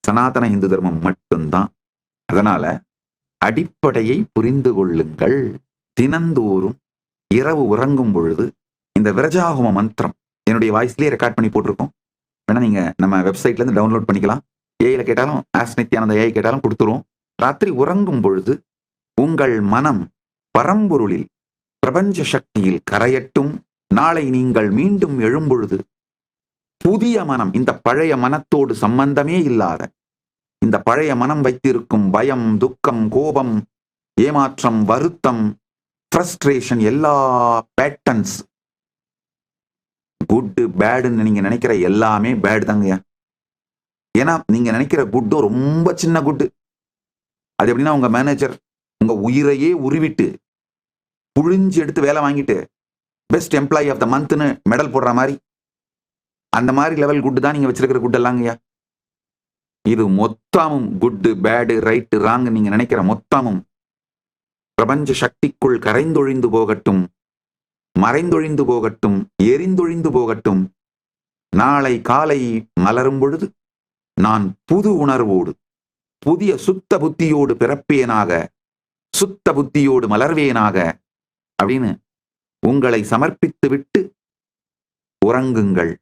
சனாதன இந்து தர்மம் மட்டும்தான். அதனால அடிப்படையை புரிந்து கொள்ளுங்கள். தினந்தோறும் இரவு உறங்கும் பொழுது இந்த விரஜாகும மந்திரம் என்னுடைய வாய்ஸ்லயே ரெக்கார்ட் பண்ணி போட்டிருக்கோம். வேணா நீங்க நம்ம வெப்சைட்ல இருந்து டவுன்லோட் பண்ணிக்கலாம். ஏஐல கேட்டாலும் ஆஸ் நித்யானந்த ஏஐ கேட்டாலும் கொடுத்துரும். ராத்திரி உறங்கும் பொழுது உங்கள் மனம் பரம்பொருளில் பிரபஞ்ச சக்தியில் கரையட்டும். நாளை நீங்கள் மீண்டும் எழும்பொழுது புதிய மனம், இந்த பழைய மனத்தோடு சம்பந்தமே இல்லாத, இந்த பழைய மனம் வைத்திருக்கும் பயம், துக்கம், கோபம், ஏமாற்றம், வருத்தம், ஃப்ரஸ்ட்ரேஷன், எல்லா பேட்டர்ன்ஸ், குட் பேடுன்னு நீங்க நினைக்கிற எல்லாமே பேட் தாங்கய்யா. ஏன்னா நீங்க நினைக்கிற குட்டும் ரொம்ப சின்ன குட்டு. அது எப்படின்னா உங்க மேனேஜர் உங்க உயிரையே உருவிட்டு புழிஞ்சு எடுத்து வேலை வாங்கிட்டு பெஸ்ட் எம்ப்ளாயி ஆஃப் த மந்த்னு மெடல் போடுற மாதிரி, அந்த மாதிரி லெவல் குட்டு தான் நீங்க வச்சிருக்கிற குட் எல்லாங்கய்யா. இது மொத்தமும் குட்டு பேடு ரைட்டு ராங் நீங்க நினைக்கிற மொத்தமும் பிரபஞ்ச சக்திக்குள் கரைந்தொழிந்து போகட்டும், மறைந்தொழிந்து போகட்டும், எரிந்தொழிந்து போகட்டும். நாளை காலை மலரும் பொழுது நான் புது உணர்வோடு புதிய சுத்த புத்தியோடு பிறப்பேனாக, சுத்த புத்தியோடு மலர்வேனாக அப்படின்னு உங்களை சமர்ப்பித்து விட்டு உறங்குங்கள்.